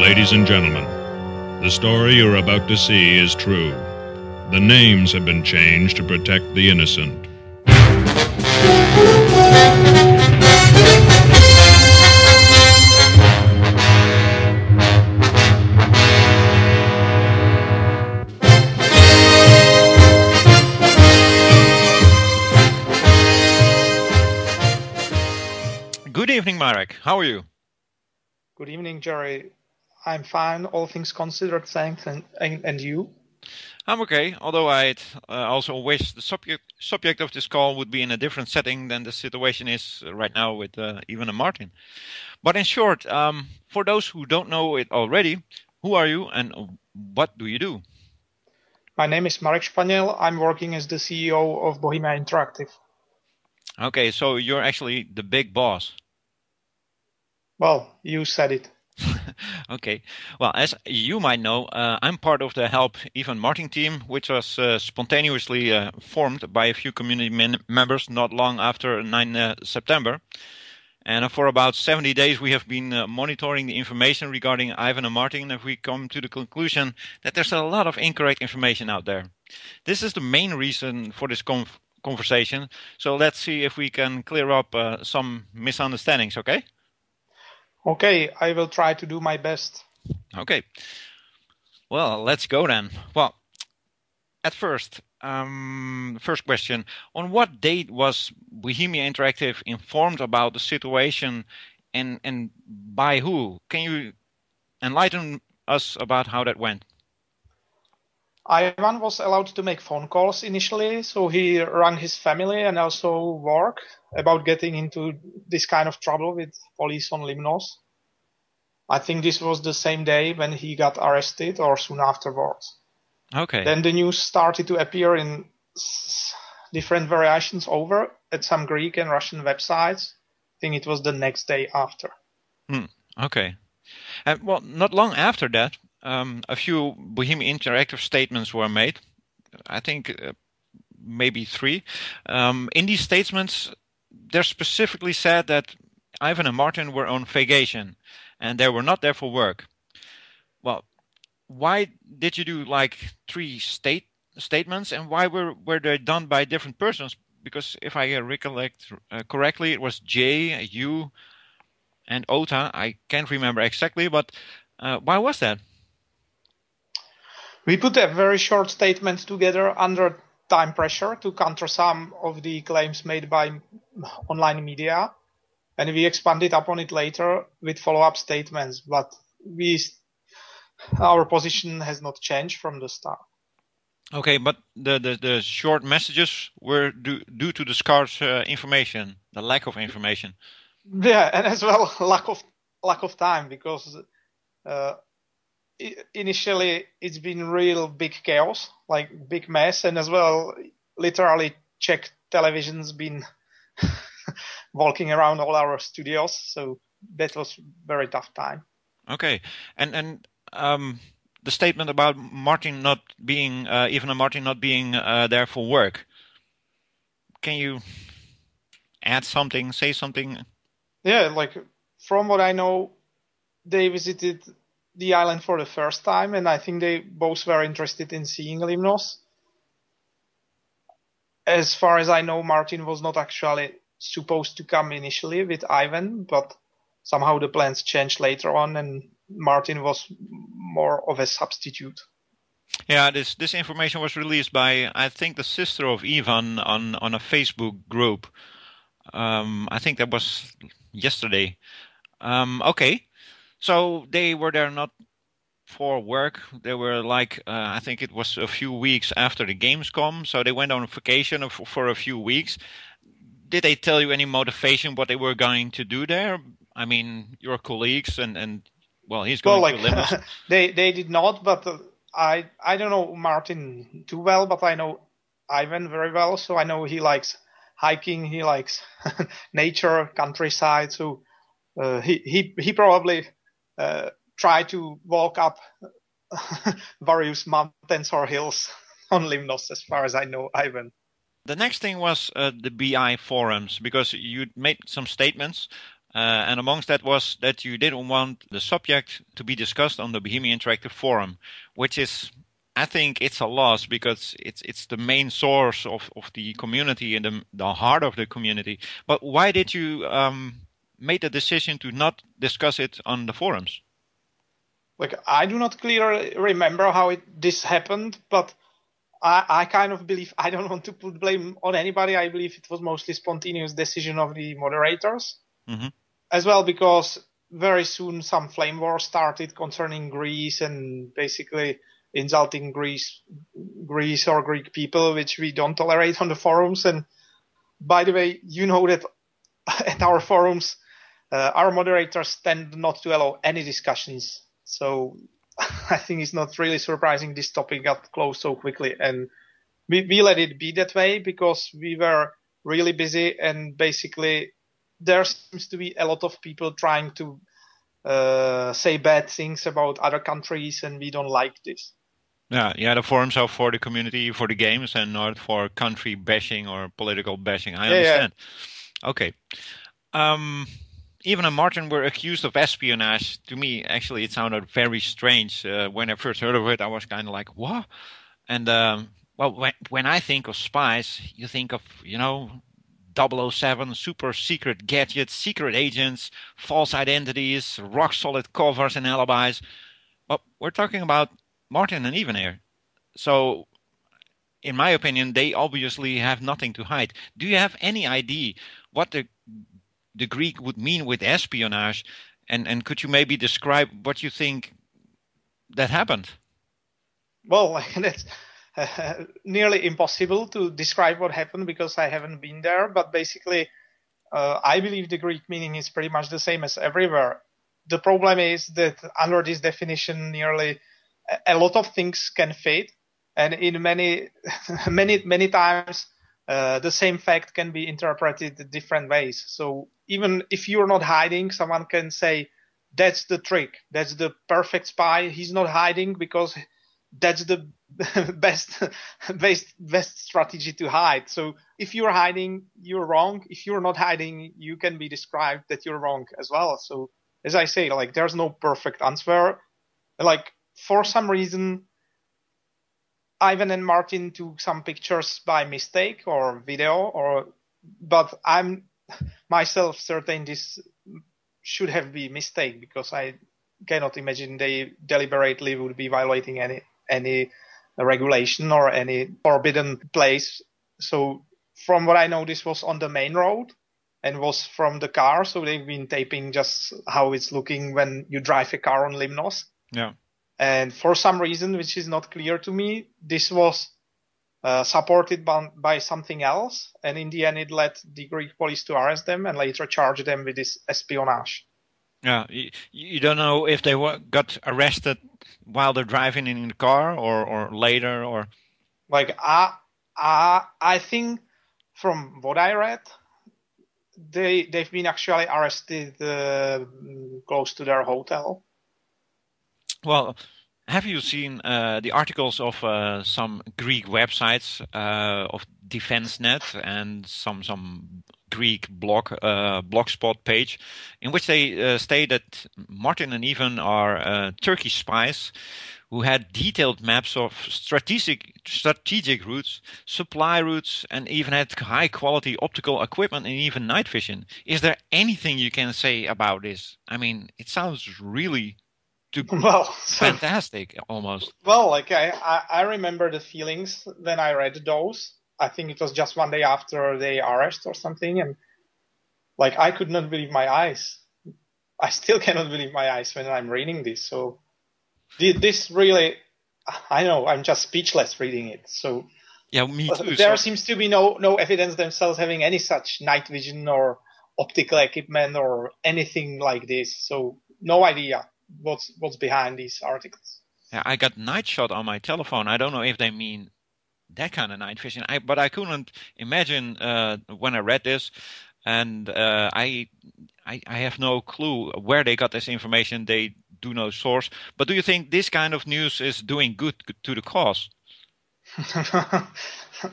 Ladies and gentlemen, the story you're about to see is true. The names have been changed to protect the innocent. Good evening, Marek. How are you? Good evening, Jerry. I'm fine, all things considered, thanks. And you? I'm okay, although I'd also wish the subject of this call would be in a different setting than the situation is right now with Ivan and Martin. But in short, for those who don't know it already, who are you and what do you do? My name is Marek. I'm working as the CEO of Bohemia Interactive. Okay, so you're actually the big boss. Well, you said it. Okay. Well, as you might know, I'm part of the Help Ivan Martin team, which was spontaneously formed by a few community members not long after 9 September. And for about 70 days, we have been monitoring the information regarding Ivan and Martin, and we come to the conclusion that there's a lot of incorrect information out there. This is the main reason for this conversation. So let's see if we can clear up some misunderstandings, okay? Okay, I will try to do my best. Okay. Well, let's go then. Well, at first question. On what date was Bohemia Interactive informed about the situation and by who? Can you enlighten us about how that went? Ivan was allowed to make phone calls initially, so he rang his family and also work about getting into this kind of trouble with police on Limnos. I think this was the same day when he got arrested or soon afterwards. Okay. Then the news started to appear in different variations over at some Greek and Russian websites. I think it was the next day after. Okay. Well, not long after that, a few Bohemia Interactive statements were made. I think maybe 3. In these statements, they're specifically said that Ivan and Martin were on vacation and they were not there for work. Well, why did you do like 3 statements, and why were they done by different persons? Because if I recollect correctly, it was Jay, you, and Ota. I can't remember exactly, but why was that? We put a very short statement together under time pressure to counter some of the claims made by online media, and we expanded upon it later with follow-up statements, but our position has not changed from the start. Okay, but the short messages were due to the scarce information, the lack of information. Yeah, and as well lack of time, because initially it's been real big chaos, like big mess, and as well literally Czech television's been walking around all our studios, so that was very tough time. Okay, and the statement about Martin not being Ivan and Martin not being there for work. Can you add something? Say something? Yeah, like from what I know, they visited the island for the first time, and I think they both were interested in seeing Limnos. As far as I know, Martin was not actually supposed to come initially with Ivan, but somehow the plans changed later on, and Martin was more of a substitute. Yeah, this information was released by, I think, the sister of Ivan on a Facebook group. I think that was yesterday. Okay, so they were there not for work. They were like, I think it was a few weeks after the Gamescom, so they went on vacation for a few weeks. Did they tell you any motivation what they were going to do there? I mean, your colleagues and well, he's going to Limnos. They did not, but I don't know Martin too well, but I know Ivan very well. So I know he likes hiking, he likes nature, countryside. So he probably tried to walk up various mountains or hills on Limnos, as far as I know, Ivan. The next thing was the BI forums, because you made some statements And amongst that was that you didn't want the subject to be discussed on the Bohemia Interactive Forum, which is, I think it's a loss because it's the main source of the community and the heart of the community. But why did you make the decision to not discuss it on the forums? Like, I do not clearly remember how this happened, but I kind of believe, I don't want to put blame on anybody. I believe it was mostly spontaneous decision of the moderators as well, because very soon some flame war started concerning Greece and basically insulting Greece or Greek people, which we don't tolerate on the forums. And by the way, you know that at our forums, our moderators tend not to allow any discussions. So I think it's not really surprising this topic got closed so quickly. And we let it be that way because we were really busy, and basically there seems to be a lot of people trying to say bad things about other countries, and we don't like this. Yeah, the forums are for the community, for the games, and not for country bashing or political bashing. I understand. Yeah. Okay. Even and Martin were accused of espionage. To me, actually, it sounded very strange. When I first heard of it, I was kind of like, what? And, well, when I think of spies, you think of, 007, super secret gadgets, secret agents, false identities, rock-solid covers and alibis. Well, we're talking about Martin and Ivan here. So, in my opinion, they obviously have nothing to hide. Do you have any idea what the Greek would mean with espionage, and could you maybe describe what you think that happened? Well, that's nearly impossible to describe what happened because I haven't been there. But basically, I believe the Greek meaning is pretty much the same as everywhere. The problem is that under this definition, nearly a lot of things can fit, and in many times, the same fact can be interpreted different ways. So even if you're not hiding, someone can say, that's the trick. That's the perfect spy. He's not hiding because that's the best strategy to hide. So if you're hiding, you're wrong. If you're not hiding, you can be described that you're wrong as well. So as I say, like, there's no perfect answer. Like, for some reason, Ivan and Martin took some pictures by mistake or video, but I'm myself certain this should have been a mistake because I cannot imagine they deliberately would be violating any regulation or any forbidden place. So from what I know, this was on the main road and was from the car. So they've been taping just how it's looking when you drive a car on Limnos. Yeah. And for some reason, which is not clear to me, this was supported by something else. And in the end, it led the Greek police to arrest them and later charge them with this espionage. Yeah, you don't know if they got arrested while they're driving in the car or later or. Like, I think from what I read, they've been actually arrested close to their hotel. Well, have you seen the articles of some Greek websites of DefenseNet and some Greek blogspot page in which they state that Martin and Ivan are Turkish spies who had detailed maps of strategic routes, supply routes, and even had high-quality optical equipment and even night vision. Is there anything you can say about this? I mean, it sounds really fantastic, almost. Well, like I remember the feelings when I read those. I think it was just one day after the arrest or something, and like I could not believe my eyes. I still cannot believe my eyes when I'm reading this. So this really, I know, I'm just speechless reading it. So yeah, me too. There seems to be no evidence themselves having any such night vision or optical equipment or anything like this. So no idea what's behind these articles. Yeah, I got night shot on my telephone. I don't know if they mean that kind of night vision. But I couldn't imagine when I read this, and I have no clue where they got this information. They do no source. But do you think this kind of news is doing good to the cause?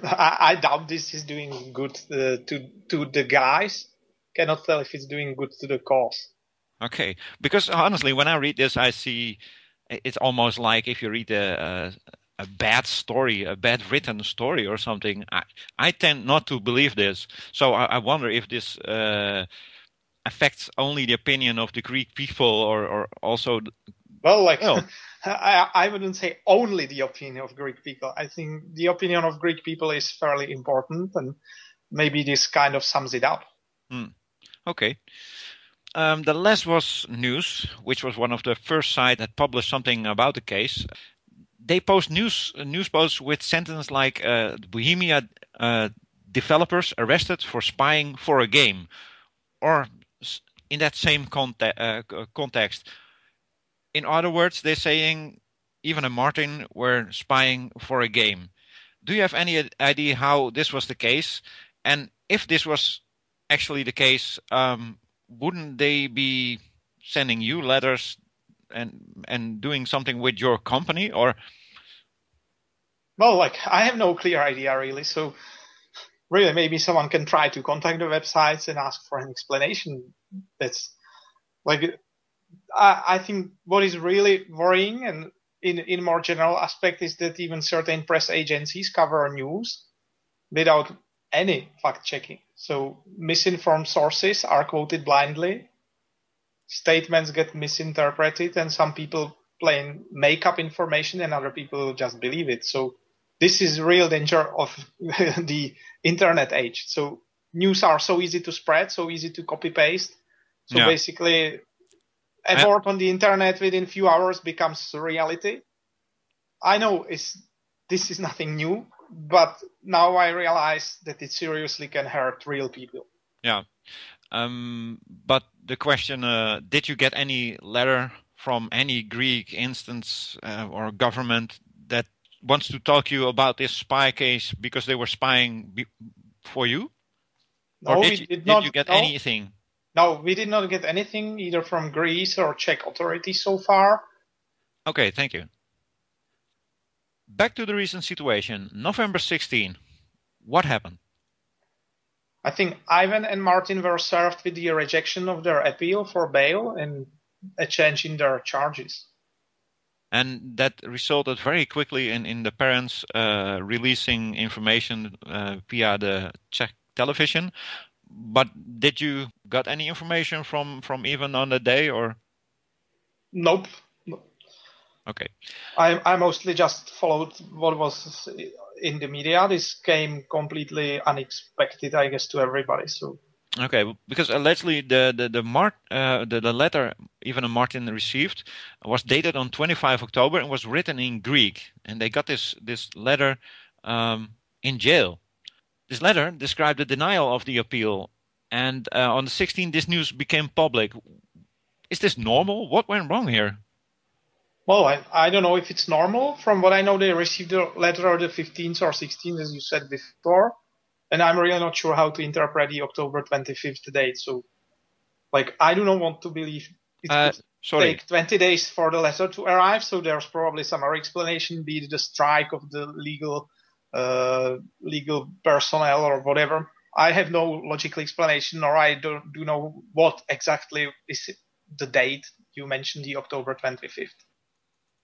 I doubt this is doing good to the guys. cannot tell if it's doing good to the cause. Okay, because honestly, when I read this, I see it's almost like if you read a bad story, a bad written story or something. I tend not to believe this. So I wonder if this affects only the opinion of the Greek people or also. Well, like, Oh. I wouldn't say only the opinion of Greek people. I think the opinion of Greek people is fairly important, and maybe this kind of sums it up. Okay. The last was News, which was one of the first sites that published something about the case. They post news posts with sentences like Bohemia developers arrested for spying for a game, or in that same context. In other words, they're saying Ivan and Martin were spying for a game. Do you have any idea how this was the case? And if this was actually the case, wouldn't they be sending you letters and doing something with your company? Or well, like, I have no clear idea really. So really, maybe someone can try to contact the websites and ask for an explanation. That's like, I think what is really worrying and in more general aspect is that even certain press agencies cover news without any fact checking. So misinformed sources are quoted blindly, statements get misinterpreted, and some people plain make up information and other people just believe it. So this is real danger of the internet age. So news are so easy to spread, so easy to copy paste. So basically, a word on the internet within few hours becomes reality. I know this is nothing new, but now I realize that it seriously can hurt real people. Yeah. But the question, did you get any letter from any Greek instance or government that wants to talk to you about this spy case because they were spying for you? No, or did you get anything? No, we did not get anything either from Greece or Czech authorities so far. Okay, thank you. Back to the recent situation. November 16. What happened? I think Ivan and Martin were served with the rejection of their appeal for bail and a change in their charges. And that resulted very quickly in the parents releasing information via the Czech television. But did you got any information from Ivan on the day, or? Nope. Okay. I mostly just followed what was in the media. This came completely unexpected, I guess, to everybody. So. Okay, because allegedly the letter Ivan and Martin received was dated on 25 October and was written in Greek, and they got this letter in jail. This letter described the denial of the appeal, and on the 16th this news became public. Is this normal? What went wrong here? Well, I don't know if it's normal. From what I know, they received the letter on the 15th or 16th, as you said before. And I'm really not sure how to interpret the October 25th date. So, like, I do not want to believe it could take 20 days for the letter to arrive. So there's probably some other explanation, be it the strike of the legal personnel or whatever. I have no logical explanation, or I do know what exactly is the date you mentioned, the October 25th.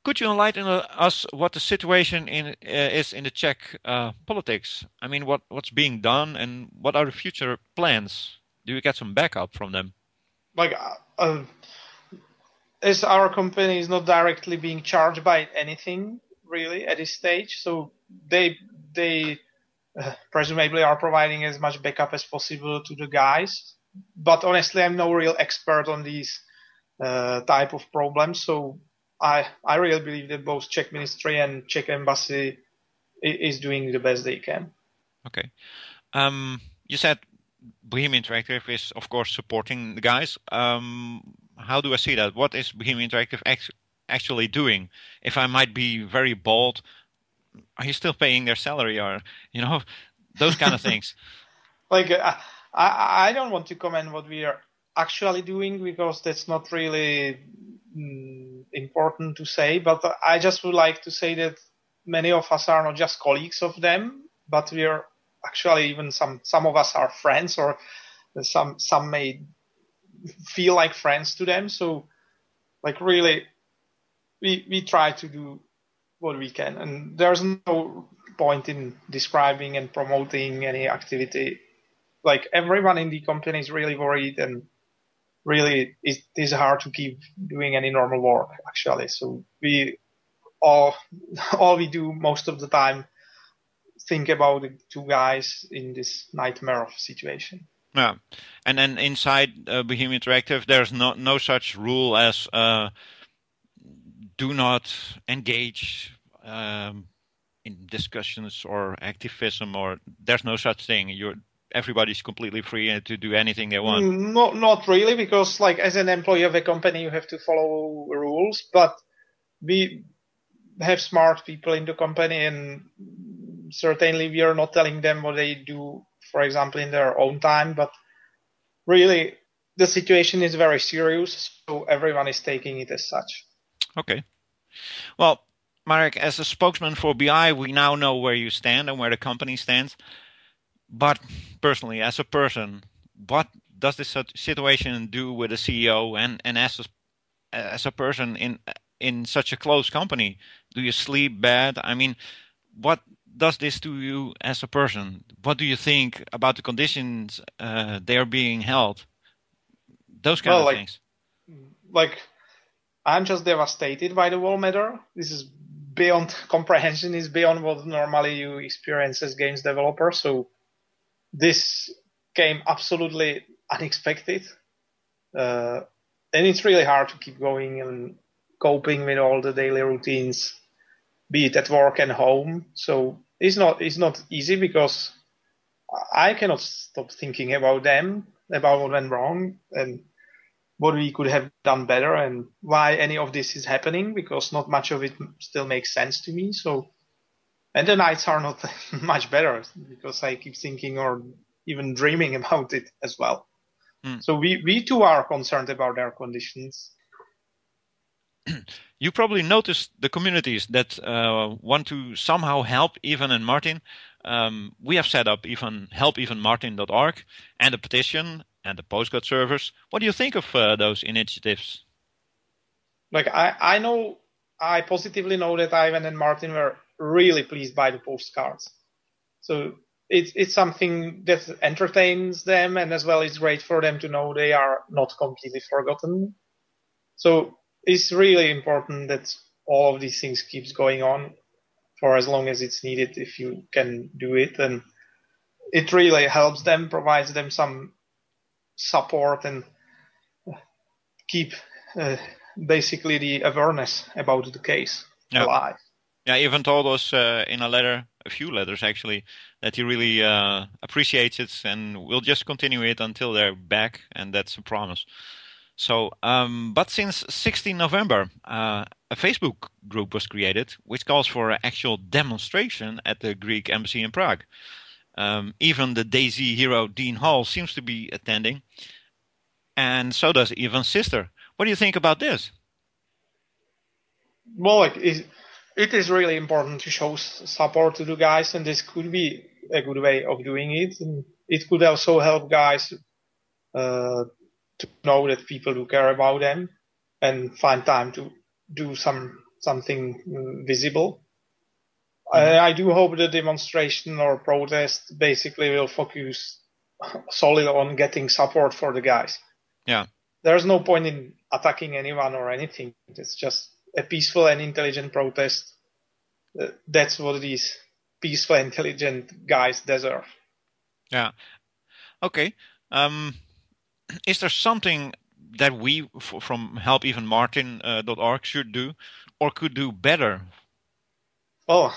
Could you enlighten us what the situation is in the Czech politics? I mean, what's being done and what are the future plans? Do you get some backup from them? Like, as our company is not directly being charged by anything really at this stage, so they presumably are providing as much backup as possible to the guys. But honestly, I'm no real expert on these type of problems, so I really believe that both Czech Ministry and Czech Embassy is doing the best they can. Okay. You said Bohemia Interactive is, of course, supporting the guys. How do I see that? What is Bohemia Interactive actually doing? If I might be very bold, are you still paying their salary, or those kind of things? Like, I don't want to comment what we are actually doing because that's not really important to say, but I just would like to say that many of us are not just colleagues of them, but we are actually even some of us are friends or Some may feel like friends to them. So like really, we try to do what we can, and there's no point in describing and promoting any activity. Like everyone in the company is really worried, and really it is hard to keep doing any normal work actually. So we all we do most of the time think about the two guys in this nightmare of situation. Yeah, and then inside Bohem Interactive, there's no such rule as do not engage in discussions or activism, or there's no such thing. Everybody's completely free to do anything they want. Not really, because like as an employee of a company, you have to follow rules. But we have smart people in the company, and certainly we are not telling them what they do, for example, in their own time. But really, the situation is very serious, so everyone is taking it as such. Okay. Well, Marek, as a spokesman for BI, we now know where you stand and where the company stands. But personally, as a person, what does this situation do with a CEO and as a person in such a close company? Do you sleep bad? I mean, what does this to you as a person? What do you think about the conditions they are being held? Those kind of things. Like, I'm just devastated by the whole matter. This is beyond comprehension, is beyond what normally you experience as games developer. So this came absolutely unexpected. And it's really hard to keep going and coping with all the daily routines, be it at work and home. So it's not easy, because I cannot stop thinking about them, about what went wrong and what we could have done better, and why any of this is happening, because not much of it still makes sense to me. So, and the nights are not much better, because I keep thinking or even dreaming about it as well. So we too are concerned about their conditions. You probably noticed the communities that want to somehow help Ivan and Martin. We have set up helpevenmartin.org and a petition and the postcode servers. What do you think of those initiatives? Like I positively know that Ivan and Martin were really pleased by the postcards. So it's something that entertains them, and as well it's great for them to know they are not completely forgotten. So it's really important that all of these things keeps going on for as long as it's needed, if you can do it. And it really helps them, provides them some support, and keep basically the awareness about the case alive. Yeah, Ivan told us in a few letters actually, that he really appreciates it and will just continue it until they're back, and that's a promise. So, but since 16 November, a Facebook group was created which calls for an actual demonstration at the Greek embassy in Prague. Even the DayZ hero Dean Hall seems to be attending, and so does Ivan's sister. What do you think about this? Well, it is really important to show support to the guys, and this could be a good way of doing it. And it could also help guys to know that people do care about them and find time to do something visible. I do hope the demonstration or protest basically will focus solely on getting support for the guys. Yeah. There's no point in attacking anyone or anything. It's just a peaceful and intelligent protest. That's what these peaceful, intelligent guys deserve. Yeah. Okay. Is there something that we from helpevenmartin.org should do or could do better? Oh,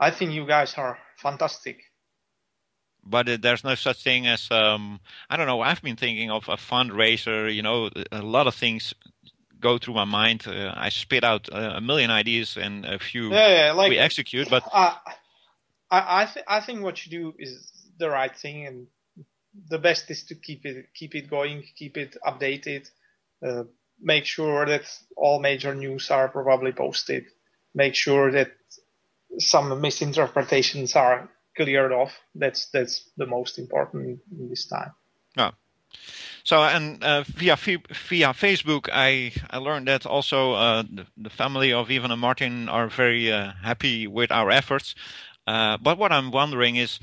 I think you guys are fantastic. But there's no such thing as, I don't know, I've been thinking of a fundraiser, a lot of things go through my mind. I spit out a million ideas and a few we execute, but I think what you do is the right thing, and the best is to keep it going, keep it updated, make sure that all major news are probably posted, make sure that some misinterpretations are cleared off. That's the most important in this time. Yeah. So and via Facebook, I learned that also the family of Ivan and Martin are very happy with our efforts. But what I'm wondering is,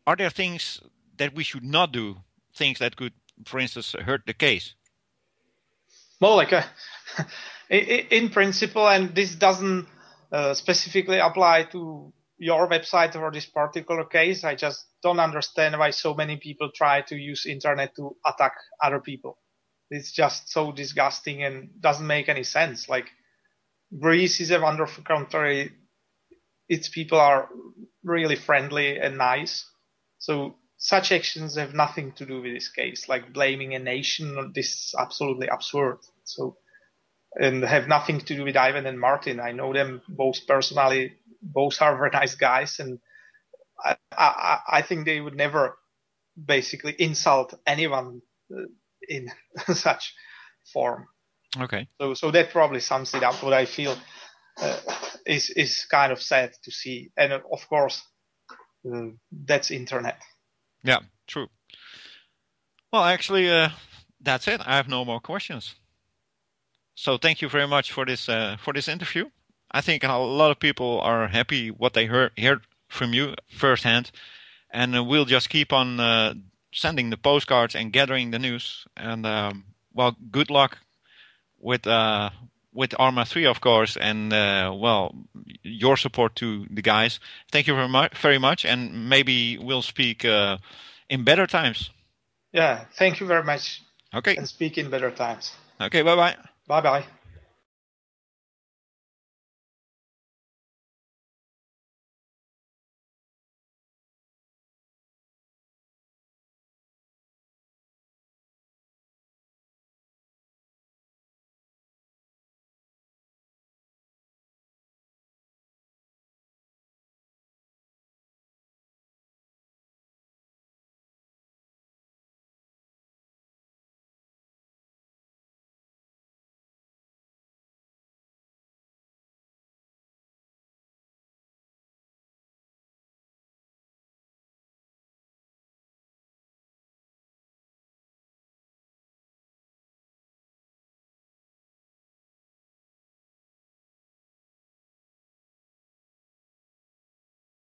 are there things that we should not do? Things that could, for instance, hurt the case? Well, like in principle, and this doesn't specifically apply to your website or this particular case. I just don't understand why so many people try to use internet to attack other people. It's just so disgusting and doesn't make any sense. Like, Greece is a wonderful country. Its people are really friendly and nice. So such actions have nothing to do with this case. Like blaming a nation, this is absolutely absurd. So, and have nothing to do with Ivan and Martin. I know them both personally. Both are very nice guys, and I think they would never basically insult anyone in such form. Okay. So that probably sums it up. What I feel is kind of sad to see, and of course, that's internet. Yeah, true. Well, actually, that's it. I have no more questions. So thank you very much for this interview. I think a lot of people are happy what they heard from you firsthand, and we'll just keep on sending the postcards and gathering the news. And well, good luck with Arma 3, of course, and well, your support to the guys. Thank you very much, and maybe we'll speak in better times. Yeah, thank you very much. Okay. And speak in better times. Okay, bye-bye. Bye-bye.